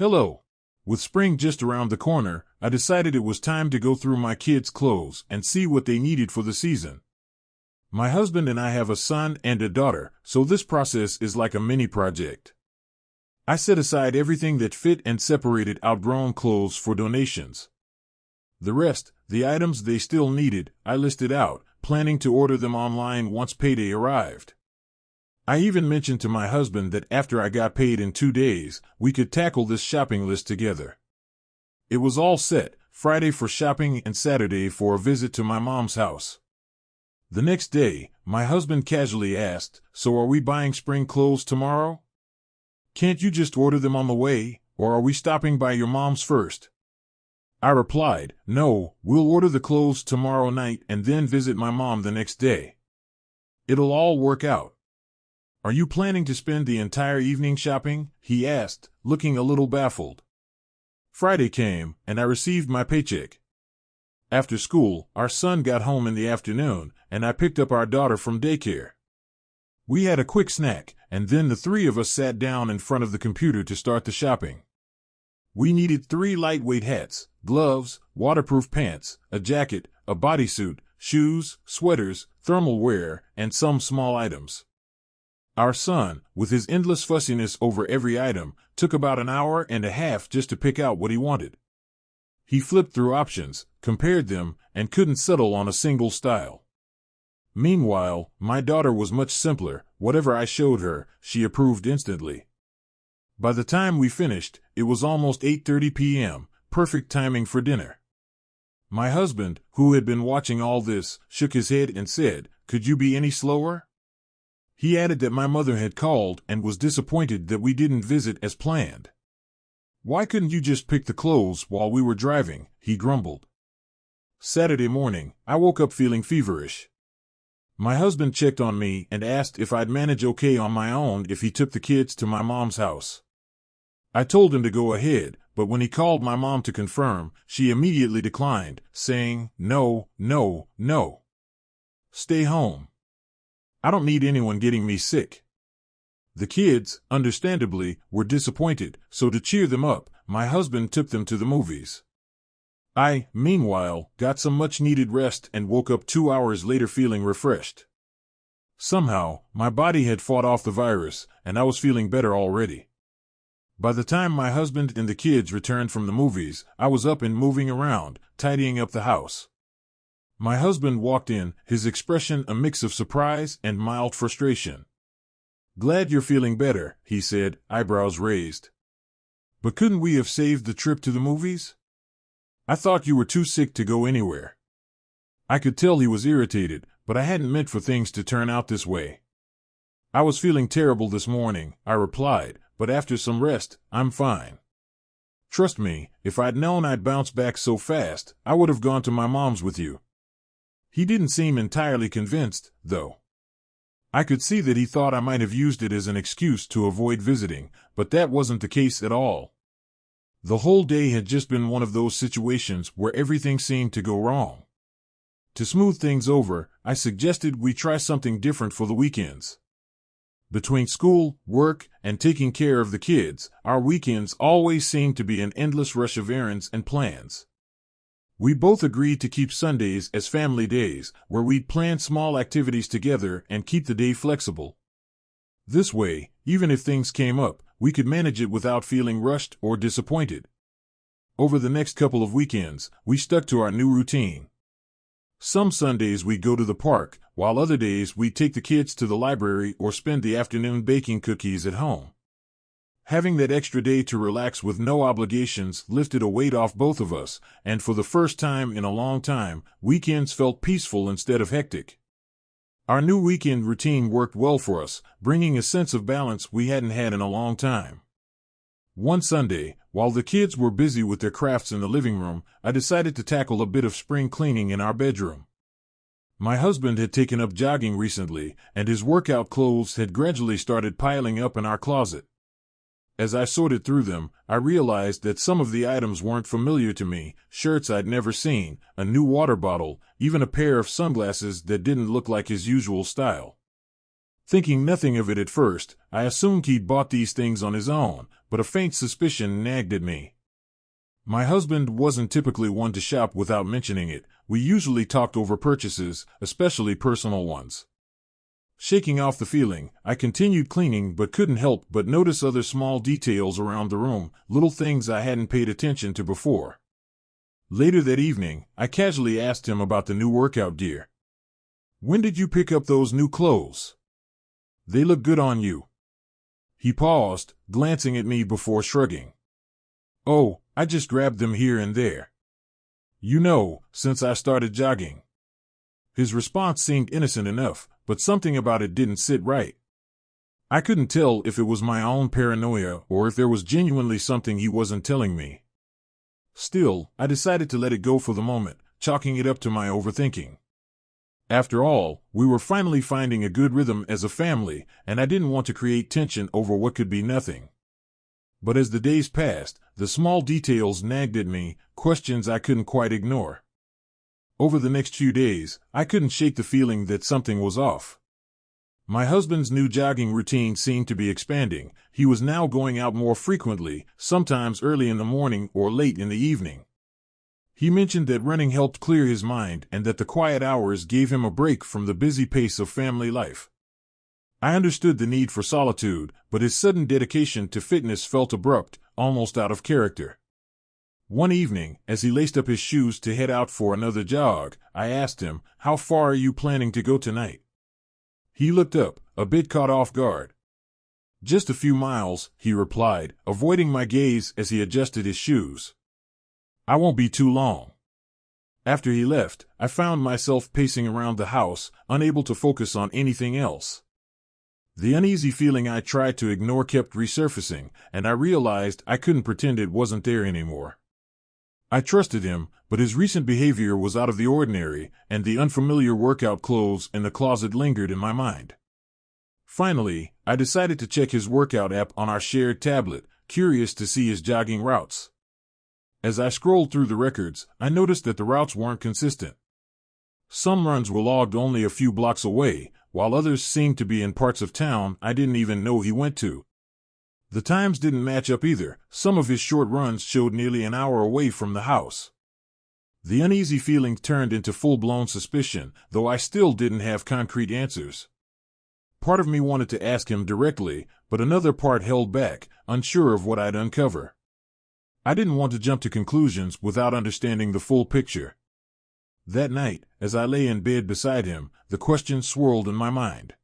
Hello. With spring just around the corner, I decided it was time to go through my kids' clothes and see what they needed for the season. My husband and I have a son and a daughter, so this process is like a mini project. I set aside everything that fit and separated outgrown clothes for donations. The rest, the items they still needed, I listed out, planning to order them online once payday arrived. I even mentioned to my husband that after I got paid in 2 days, we could tackle this shopping list together. It was all set, Friday for shopping and Saturday for a visit to my mom's house. The next day, my husband casually asked, "So are we buying spring clothes tomorrow? Can't you just order them on the way, or are we stopping by your mom's first?" I replied, "No, we'll order the clothes tomorrow night and then visit my mom the next day. It'll all work out." "Are you planning to spend the entire evening shopping?" he asked, looking a little baffled. Friday came, and I received my paycheck. After school, our son got home in the afternoon, and I picked up our daughter from daycare. We had a quick snack, and then the three of us sat down in front of the computer to start the shopping. We needed 3 lightweight hats, gloves, waterproof pants, a jacket, a bodysuit, shoes, sweaters, thermal wear, and some small items. Our son, with his endless fussiness over every item, took about an hour and a half just to pick out what he wanted. He flipped through options, compared them, and couldn't settle on a single style. Meanwhile, my daughter was much simpler. Whatever I showed her, she approved instantly. By the time we finished, it was almost 8:30 p.m., perfect timing for dinner. My husband, who had been watching all this, shook his head and said, "Could you be any slower?" He added that my mother had called and was disappointed that we didn't visit as planned. "Why couldn't you just pick the clothes while we were driving?" he grumbled. Saturday morning, I woke up feeling feverish. My husband checked on me and asked if I'd manage okay on my own if he took the kids to my mom's house. I told him to go ahead, but when he called my mom to confirm, she immediately declined, saying, "No, no, no. Stay home. I don't need anyone getting me sick." The kids, understandably, were disappointed, so to cheer them up, my husband took them to the movies. I, meanwhile, got some much-needed rest and woke up 2 hours later feeling refreshed. Somehow, my body had fought off the virus, and I was feeling better already. By the time my husband and the kids returned from the movies, I was up and moving around, tidying up the house. My husband walked in, his expression a mix of surprise and mild frustration. "Glad you're feeling better," he said, eyebrows raised. "But couldn't we have saved the trip to the movies? I thought you were too sick to go anywhere." I could tell he was irritated, but I hadn't meant for things to turn out this way. "I was feeling terrible this morning," I replied, "but after some rest, I'm fine. Trust me, if I'd known I'd bounce back so fast, I would have gone to my mom's with you." He didn't seem entirely convinced, though. I could see that he thought I might have used it as an excuse to avoid visiting, but that wasn't the case at all. The whole day had just been one of those situations where everything seemed to go wrong. To smooth things over, I suggested we try something different for the weekends. Between school, work, and taking care of the kids, our weekends always seemed to be an endless rush of errands and plans. We both agreed to keep Sundays as family days, where we'd plan small activities together and keep the day flexible. This way, even if things came up, we could manage it without feeling rushed or disappointed. Over the next couple of weekends, we stuck to our new routine. Some Sundays we'd go to the park, while other days we'd take the kids to the library or spend the afternoon baking cookies at home. Having that extra day to relax with no obligations lifted a weight off both of us, and for the first time in a long time, weekends felt peaceful instead of hectic. Our new weekend routine worked well for us, bringing a sense of balance we hadn't had in a long time. One Sunday, while the kids were busy with their crafts in the living room, I decided to tackle a bit of spring cleaning in our bedroom. My husband had taken up jogging recently, and his workout clothes had gradually started piling up in our closet. As I sorted through them, I realized that some of the items weren't familiar to me: shirts I'd never seen, a new water bottle, even a pair of sunglasses that didn't look like his usual style. Thinking nothing of it at first, I assumed he'd bought these things on his own, but a faint suspicion nagged at me. My husband wasn't typically one to shop without mentioning it. We usually talked over purchases, especially personal ones. Shaking off the feeling, I continued cleaning but couldn't help but notice other small details around the room, little things I hadn't paid attention to before. Later that evening, I casually asked him about the new workout gear. "When did you pick up those new clothes? They look good on you." He paused, glancing at me before shrugging. "Oh, I just grabbed them here and there. You know, since I started jogging." His response seemed innocent enough, but something about it didn't sit right. I couldn't tell if it was my own paranoia or if there was genuinely something he wasn't telling me. Still, I decided to let it go for the moment, chalking it up to my overthinking. After all, we were finally finding a good rhythm as a family, and I didn't want to create tension over what could be nothing. But as the days passed, the small details nagged at me, questions I couldn't quite ignore. Over the next few days, I couldn't shake the feeling that something was off. My husband's new jogging routine seemed to be expanding. He was now going out more frequently, sometimes early in the morning or late in the evening. He mentioned that running helped clear his mind and that the quiet hours gave him a break from the busy pace of family life. I understood the need for solitude, but his sudden dedication to fitness felt abrupt, almost out of character. One evening, as he laced up his shoes to head out for another jog, I asked him, "How far are you planning to go tonight?" He looked up, a bit caught off guard. "Just a few miles," he replied, avoiding my gaze as he adjusted his shoes. "I won't be too long." After he left, I found myself pacing around the house, unable to focus on anything else. The uneasy feeling I tried to ignore kept resurfacing, and I realized I couldn't pretend it wasn't there anymore. I trusted him, but his recent behavior was out of the ordinary, and the unfamiliar workout clothes in the closet lingered in my mind. Finally, I decided to check his workout app on our shared tablet, curious to see his jogging routes. As I scrolled through the records, I noticed that the routes weren't consistent. Some runs were logged only a few blocks away, while others seemed to be in parts of town I didn't even know he went to. The times didn't match up either. Some of his short runs showed nearly an hour away from the house. The uneasy feeling turned into full-blown suspicion, though I still didn't have concrete answers. Part of me wanted to ask him directly, but another part held back, unsure of what I'd uncover. I didn't want to jump to conclusions without understanding the full picture. That night, as I lay in bed beside him, the question swirled in my mind.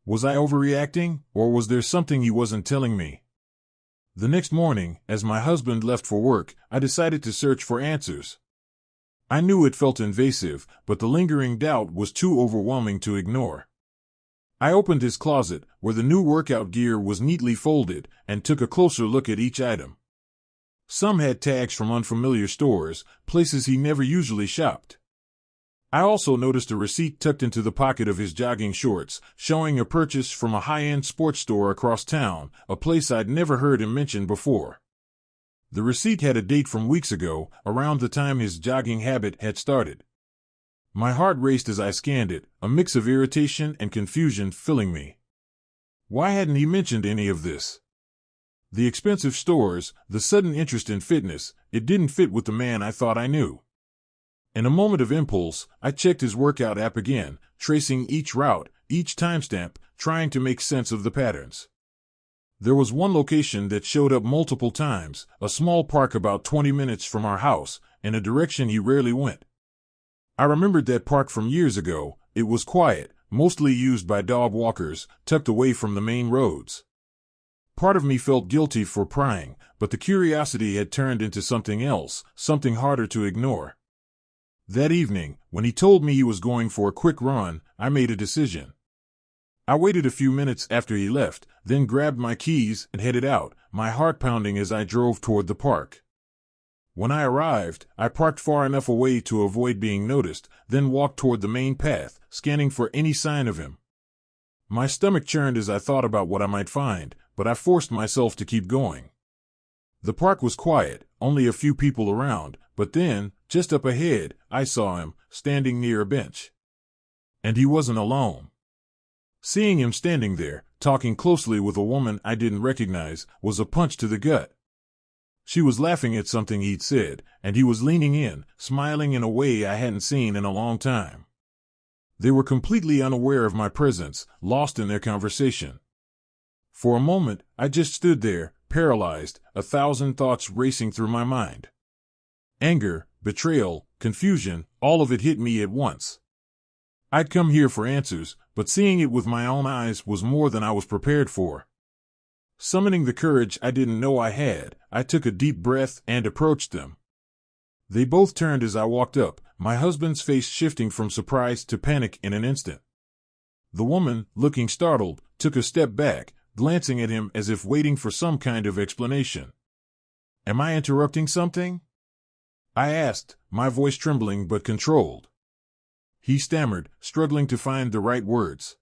Was I overreacting, or was there something he wasn't telling me? The next morning, as my husband left for work, I decided to search for answers. I knew it felt invasive, but the lingering doubt was too overwhelming to ignore. I opened his closet, where the new workout gear was neatly folded, and took a closer look at each item. Some had tags from unfamiliar stores, places he never usually shopped. I also noticed a receipt tucked into the pocket of his jogging shorts, showing a purchase from a high-end sports store across town, a place I'd never heard him mention before. The receipt had a date from weeks ago, around the time his jogging habit had started. My heart raced as I scanned it, a mix of irritation and confusion filling me. Why hadn't he mentioned any of this? The expensive stores, the sudden interest in fitness, it didn't fit with the man I thought I knew. In a moment of impulse, I checked his workout app again, tracing each route, each timestamp, trying to make sense of the patterns. There was one location that showed up multiple times, a small park about 20 minutes from our house, in a direction he rarely went. I remembered that park from years ago. It was quiet, mostly used by dog walkers, tucked away from the main roads. Part of me felt guilty for prying, but the curiosity had turned into something else, something harder to ignore. That evening, when he told me he was going for a quick run, I made a decision. I waited a few minutes after he left, then grabbed my keys and headed out, my heart pounding as I drove toward the park. When I arrived, I parked far enough away to avoid being noticed, then walked toward the main path, scanning for any sign of him. My stomach churned as I thought about what I might find, but I forced myself to keep going. The park was quiet, only a few people around, but then, just up ahead, I saw him, standing near a bench. And he wasn't alone. Seeing him standing there, talking closely with a woman I didn't recognize, was a punch to the gut. She was laughing at something he'd said, and he was leaning in, smiling in a way I hadn't seen in a long time. They were completely unaware of my presence, lost in their conversation. For a moment, I just stood there, paralyzed, 1,000 thoughts racing through my mind. Anger, betrayal, confusion, all of it hit me at once. I'd come here for answers, but seeing it with my own eyes was more than I was prepared for. Summoning the courage I didn't know I had, I took a deep breath and approached them. They both turned as I walked up, my husband's face shifting from surprise to panic in an instant. The woman, looking startled, took a step back, glancing at him as if waiting for some kind of explanation. "Am I interrupting something?" I asked, my voice trembling but controlled. He stammered, struggling to find the right words.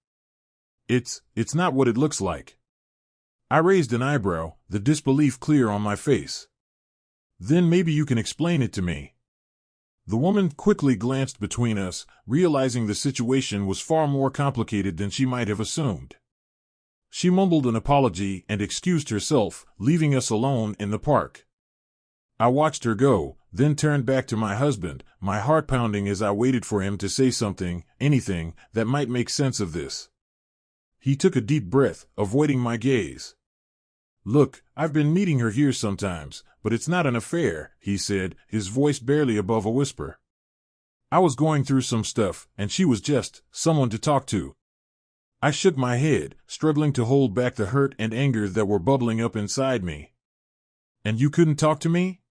It's not what it looks like." I raised an eyebrow, the disbelief clear on my face. "Then maybe you can explain it to me." The woman quickly glanced between us, realizing the situation was far more complicated than she might have assumed. She mumbled an apology and excused herself, leaving us alone in the park. I watched her go, then turned back to my husband, my heart pounding as I waited for him to say something, anything, that might make sense of this. He took a deep breath, avoiding my gaze. "Look, I've been meeting her here sometimes, but it's not an affair," he said, his voice barely above a whisper. "I was going through some stuff, and she was just someone to talk to." I shook my head, struggling to hold back the hurt and anger that were bubbling up inside me. "And you couldn't talk to me?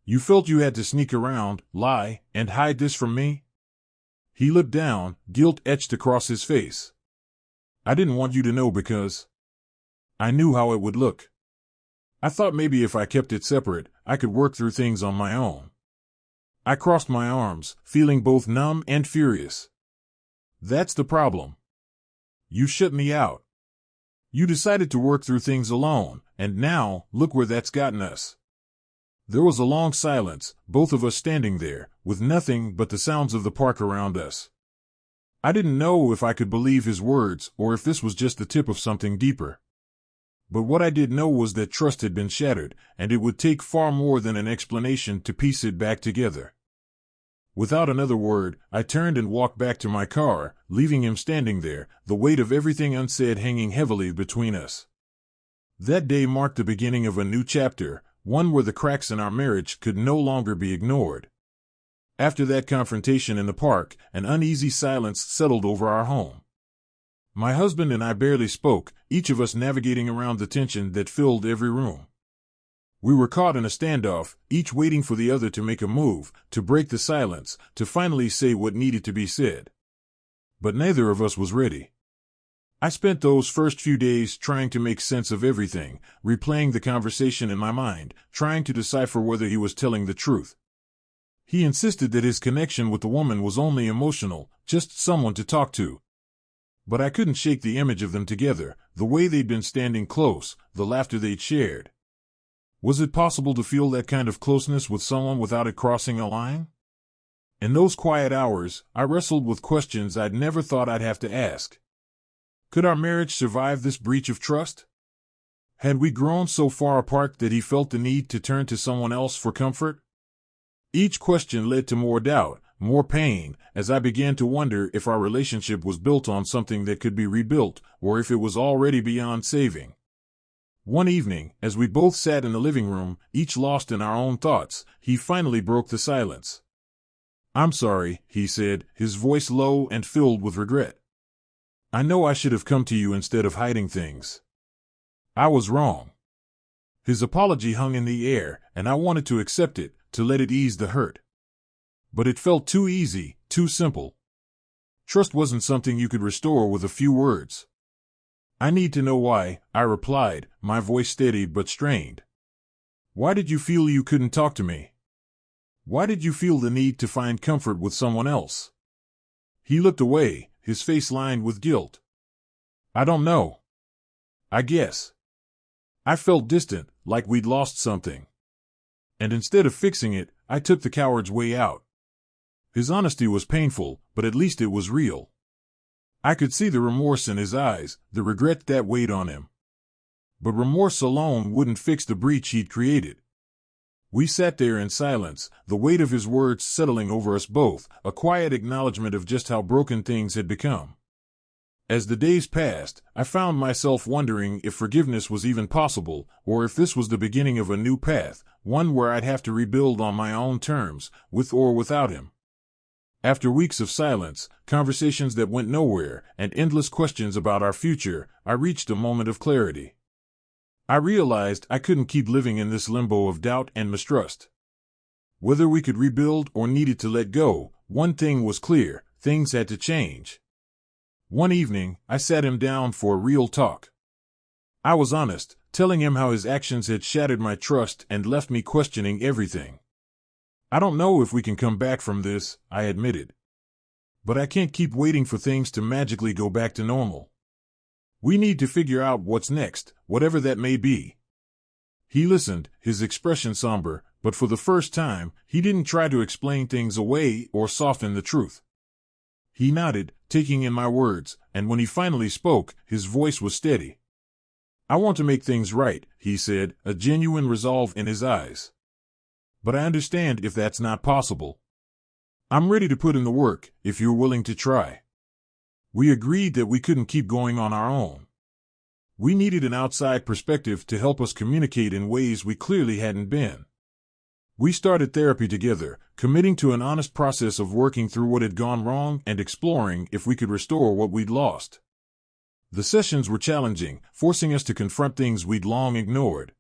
You felt you had to sneak around, lie, and hide this from me?" He looked down, guilt etched across his face. "I didn't want you to know because I knew how it would look. I thought maybe if I kept it separate, I could work through things on my own." I crossed my arms, feeling both numb and furious. "That's the problem. You shut me out. You decided to work through things alone, and now, look where that's gotten us." There was a long silence, both of us standing there, with nothing but the sounds of the park around us. I didn't know if I could believe his words or if this was just the tip of something deeper. But what I did know was that trust had been shattered, and it would take far more than an explanation to piece it back together. Without another word, I turned and walked back to my car, leaving him standing there, the weight of everything unsaid hanging heavily between us. That day marked the beginning of a new chapter, one where the cracks in our marriage could no longer be ignored. After that confrontation in the park, an uneasy silence settled over our home. My husband and I barely spoke, each of us navigating around the tension that filled every room. We were caught in a standoff, each waiting for the other to make a move, to break the silence, to finally say what needed to be said. But neither of us was ready. I spent those first few days trying to make sense of everything, replaying the conversation in my mind, trying to decipher whether he was telling the truth. He insisted that his connection with the woman was only emotional, just someone to talk to. But I couldn't shake the image of them together, the way they'd been standing close, the laughter they'd shared. Was it possible to feel that kind of closeness with someone without it crossing a line? In those quiet hours, I wrestled with questions I'd never thought I'd have to ask. Could our marriage survive this breach of trust? Had we grown so far apart that he felt the need to turn to someone else for comfort? Each question led to more doubt, more pain, as I began to wonder if our relationship was built on something that could be rebuilt, or if it was already beyond saving. One evening, as we both sat in the living room, each lost in our own thoughts, he finally broke the silence. "I'm sorry," he said, his voice low and filled with regret. "I know I should have come to you instead of hiding things. I was wrong." His apology hung in the air, and I wanted to accept it, to let it ease the hurt. But it felt too easy, too simple. Trust wasn't something you could restore with a few words. "I need to know why," I replied, my voice steady but strained. "Why did you feel you couldn't talk to me? Why did you feel the need to find comfort with someone else?" He looked away, his face lined with guilt. "I don't know. I guess. I felt distant, like we'd lost something. And instead of fixing it, I took the coward's way out." His honesty was painful, but at least it was real. I could see the remorse in his eyes, the regret that weighed on him. But remorse alone wouldn't fix the breach he'd created. We sat there in silence, the weight of his words settling over us both, a quiet acknowledgement of just how broken things had become. As the days passed, I found myself wondering if forgiveness was even possible, or if this was the beginning of a new path, one where I'd have to rebuild on my own terms, with or without him. After weeks of silence, conversations that went nowhere, and endless questions about our future, I reached a moment of clarity. I realized I couldn't keep living in this limbo of doubt and mistrust. Whether we could rebuild or needed to let go, one thing was clear: things had to change. One evening, I sat him down for a real talk. I was honest, telling him how his actions had shattered my trust and left me questioning everything. I don't know if we can come back from this, I admitted. But I can't keep waiting for things to magically go back to normal. We need to figure out what's next, whatever that may be. He listened, his expression somber, but for the first time, he didn't try to explain things away or soften the truth. He nodded, taking in my words, and when he finally spoke, his voice was steady. I want to make things right, he said, a genuine resolve in his eyes. But I understand if that's not possible. I'm ready to put in the work, if you're willing to try. We agreed that we couldn't keep going on our own. We needed an outside perspective to help us communicate in ways we clearly hadn't been. We started therapy together, committing to an honest process of working through what had gone wrong and exploring if we could restore what we'd lost. The sessions were challenging, forcing us to confront things we'd long ignored.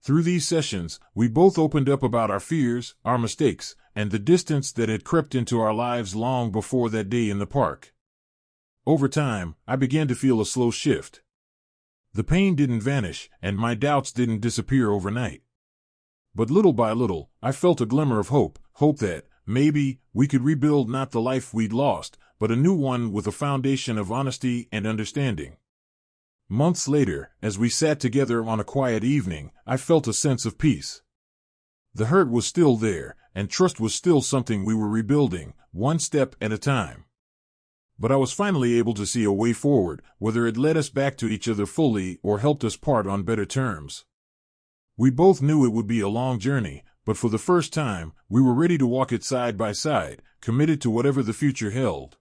Through these sessions, we both opened up about our fears, our mistakes, and the distance that had crept into our lives long before that day in the park. Over time, I began to feel a slow shift. The pain didn't vanish, and my doubts didn't disappear overnight. But little by little, I felt a glimmer of hope that, maybe, we could rebuild not the life we'd lost, but a new one with a foundation of honesty and understanding. Months later, as we sat together on a quiet evening, I felt a sense of peace. The hurt was still there, and trust was still something we were rebuilding, one step at a time. But I was finally able to see a way forward, whether it led us back to each other fully or helped us part on better terms. We both knew it would be a long journey, but for the first time, we were ready to walk it side by side, committed to whatever the future held.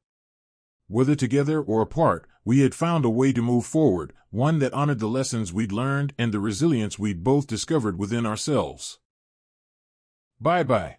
Whether together or apart, we had found a way to move forward, one that honored the lessons we'd learned and the resilience we'd both discovered within ourselves. Bye-bye.